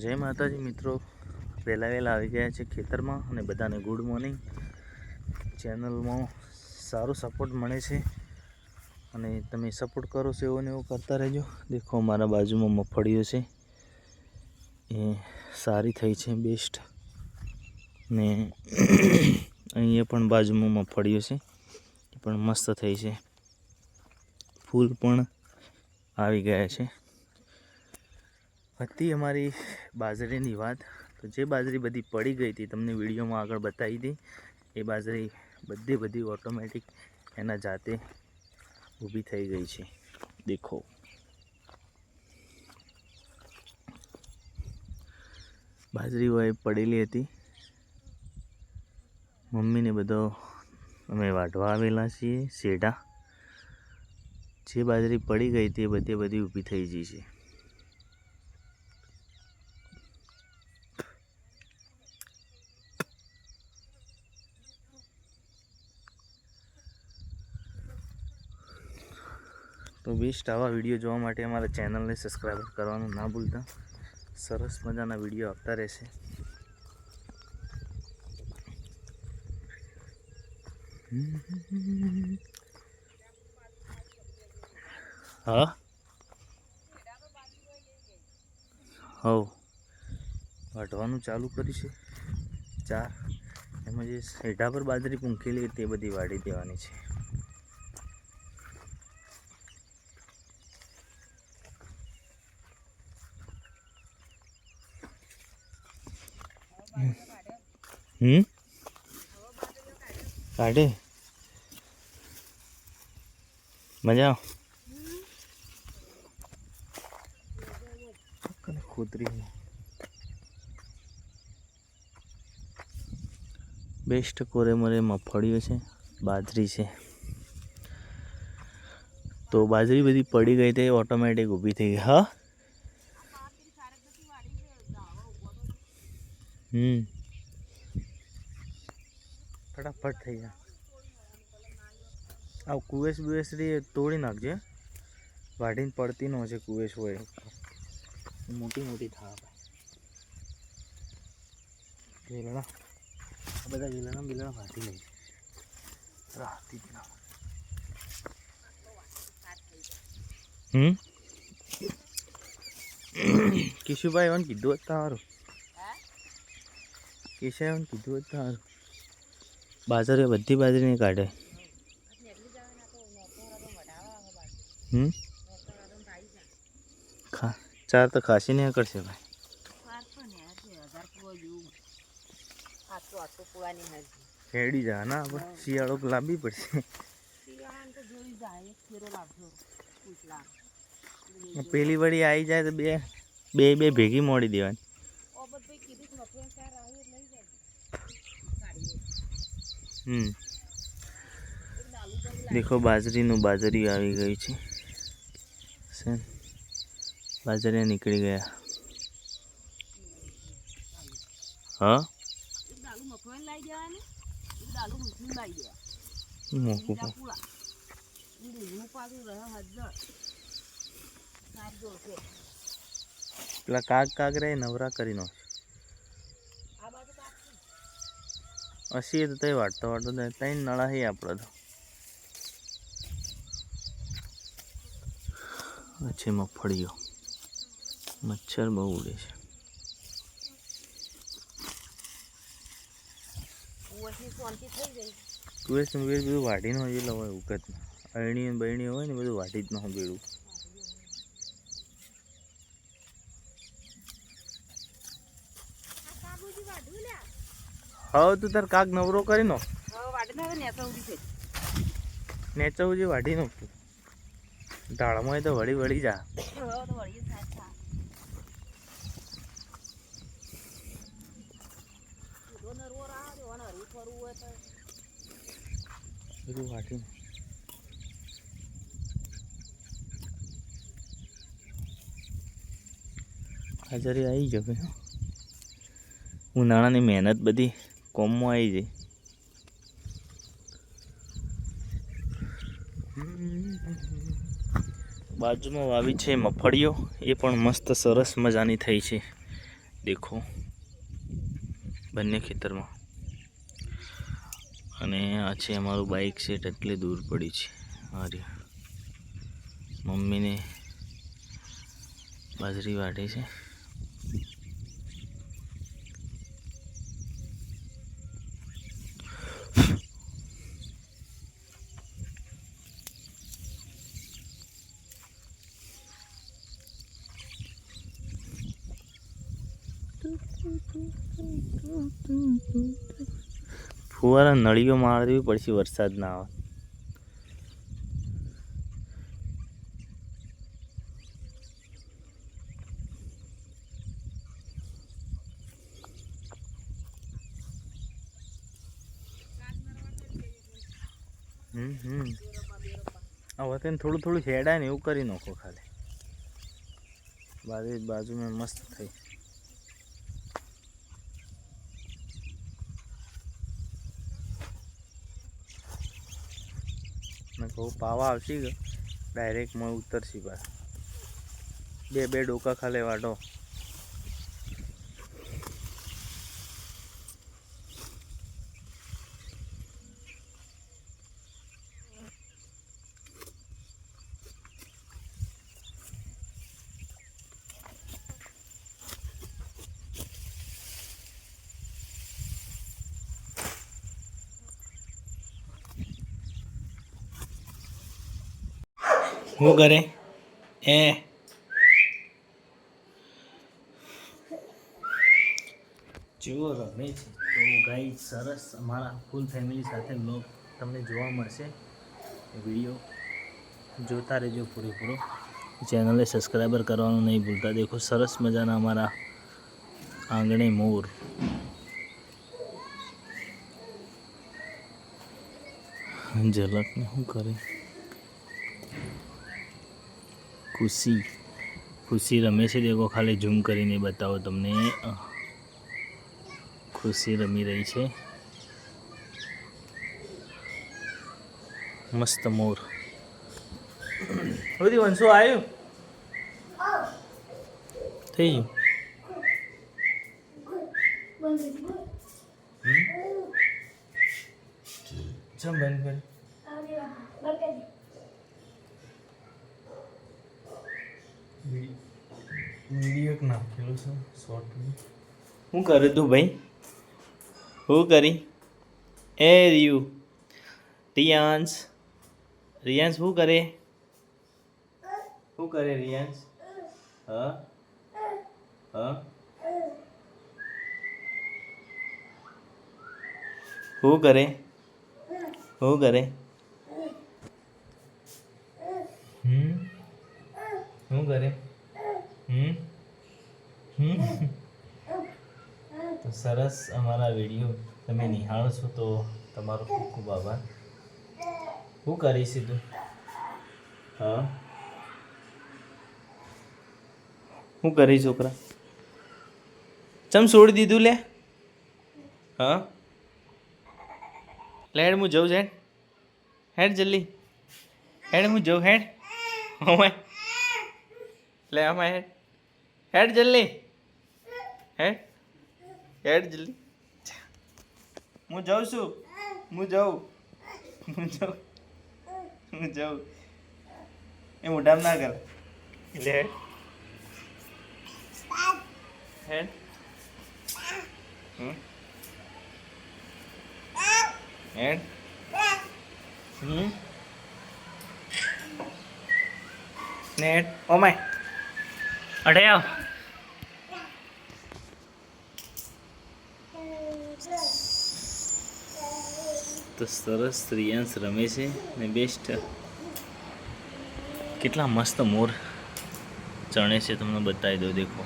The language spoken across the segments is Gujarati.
જય માતાજી મિત્રો, વહેલા આવી ગયા છે ખેતરમાં અને બધાને ગુડ મોર્નિંગ. ચેનલમાં સારો સપોર્ટ મળે છે અને તમે સપોર્ટ કરો છો એવો ને એવું કરતા રહેજો. દેખો મારા બાજુમાં મગફળીઓ છે, એ સારી થઈ છે બેસ્ટ. ને અહીંયા પણ બાજુમાં મગફળીઓ છે, એ પણ મસ્ત થઈ છે. ફૂલ પણ આવી ગયા છે. હતી અમારી બાજરીની વાત, તો જે બાજરી બધી પડી ગઈ હતી તમને વિડીયોમાં આગળ બતાવી હતી, એ બાજરી બધી ઓટોમેટિક એના જાતે ઊભી થઈ ગઈ છે. દેખો બાજરી હોય પડેલી હતી, મમ્મીને બધો અમે વાઢવા આવેલા છીએ શેઢા. જે બાજરી પડી ગઈ હતી એ બધી ઊભી થઈ ગઈ છે. તો બેસ્ટ આવા વિડીયો જોવા માટે અમારા ચેનલને સબસ્ક્રાઈબ કરવાનું ના ભૂલતા. સરસ મજાના વિડીયો આપતા રહેશે. હા હવ વાઢવાનું ચાલુ કર્યું છે. ચાર એમાં જે હેઠા પર બાજરી પૂંખેલી તે બધી વાઢી દેવાની છે. કાઢે મજા ખોતરી બેસ્ટ કોરે મરે મગફળીઓ છે, બાજરી છે. તો બાજરી બધી પડી ગઈ તે ઓટોમેટિક ઊભી થઈ ગઈ. હા ફટાફટ થઈ જાય. આ કુવેસ બુવેસ તોડી નાખજે, વાઢીને પડતી નો છે. કુવેસ હોય મોટી થાય. વેલણા આ બધા વેલણા વાઢી લઈ રાતી કિશુભાઈ એવાનું કીધું જ તારું, કેશાવન કીધું જ તારું. બાજરી બધી બાજરી નહીં કાઢે. ચાર તો ખાસી નહીં કરશે ભાઈ. હેડી જા ના આપણે શિયાળો લાવવી પડશે. પેલી વળી આવી જાય તો બે ભેગી મોડી દેવાની. દેખો બાજરી આવી ગઈ છે. બાજરી નીકળી ગયા. હા પેલા કાગ રે નવરા કરી નો હસી તો તઈ વાટતો તઈ નળા હે આપણે તો. છે મગફળીઓ, મચ્છર બહુ ઉડે છે. કુવેસ બધું વાઢી નો એટલે હોય ઉકત અરણી બરણી હોય ને બધું વાઢી જ ન બેડું. હવે તું તાર કાક નવરો કરી નો નેચા ઉજી વાઢી નો ઢાળમાં તો વળી જા. બધું વાટી હાજરી આવી ગયો ભાઈ. ઉનાળાની મહેનત બધી કોમમાં આવી જાય. બાજુમાં વાવી છે મગફળીઓ, એ પણ મસ્ત સરસ મજાની થઈ છે. દેખો બંને ખેતરમાં. અને આ છે અમારું બાઇક સેટ, એટલે દૂર પડી છે. અરે મમ્મીને બાજરી વાઢે છે. ફુવારા નળીઓ મારવી પડશે વરસાદ ના આવે. હવે તેને થોડું થોડું હેડાય ને એવું કરી નાખો ખાલી. બાજુમાં મસ્ત થઈ. મેં કહું પાવા આવશે કે ડાયરેક્ટ માં ઉતરશી પાછા. બે ડોકા ખાલી વાટો. શું કરે એ જેવો રમે છે. તો ગાઈ સરસ અમારા ફૂલ ફેમિલી સાથે બ્લોગ તમને જોવા મળશે. વિડીયો જોતા રહેજો પૂરેપૂરો. ચેનલને સબસ્ક્રાઈબર કરવાનું નહીં ભૂલતા. દેખો સરસ મજાના અમારા આંગણે મોર. ઝલકને શું કરે ખુશી રમે છે. દેખો ખાલી ઝૂમ કરીને બતાવો તમને. ખુશી રમી રહી છે. મસ્ત મોર. બધી વંશો આવ્યું થઈ ગયું. જમ બંધ કરી વિડીયો એક નાખેલો છે શોર્ટ. શું કરે તું ભાઈ? શું કરી એ રિયાંશ શું કરે? શું કરે રિયાંશ? હા હા શું કરે? શું કરે? શું કરે? તો સરસ અમારા વિડીયો તમે નિહાળો છો તો તમારો ખૂબ ખૂબ આભાર. શું કરીશ તું? હા શું કરી છોકરા? ચમ છોડી દીધું લે? હા લે હેડ હું જઉં છે. હેડ જલ્દી હેડ હું જઉં. હેડ અમાય લે અમાય હેડ હેડ જલ્દી હેડ જલ્દી. હું જાઉં છું. હું જાઉં એ મોઢામાં ના કર. લે હેડ હેડ નેટ ઓમાય અઢે આવ. તો સરસ રિયાંશ રમે છે ને બેસ્ટ. કેટલા મસ્ત મોર ચણે છે તમને બતાવી દો. દેખો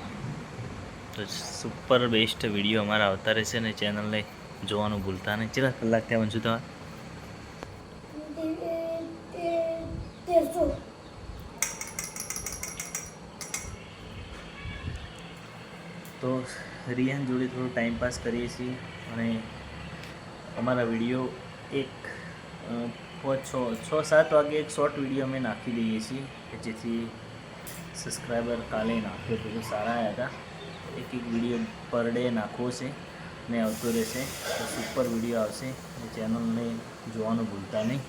તો સુપર બેસ્ટ વિડીયો અમારા આવતા રહેશે ને ચેનલને જોવાનું ભૂલતા નહીં. કેટલા કલાક થયા વંશુ તમારે? તો રિયાન જોડે થોડો ટાઈમ પાસ કરીએ છીએ અને અમારા વિડીયો એક 6-7 વાગે એક શોર્ટ વિડીયો અમે નાખી દઈએ છીએ કે જેથી સબસ્ક્રાઈબર કાલે નાખ્યો તો સારા આવ્યા હતા. એક વિડીયો પર ડે નાખવો છે ને આવતો રહેશે. તો સુપર વિડીયો આવશે. એ ચેનલને જોવાનું ભૂલતા નહીં.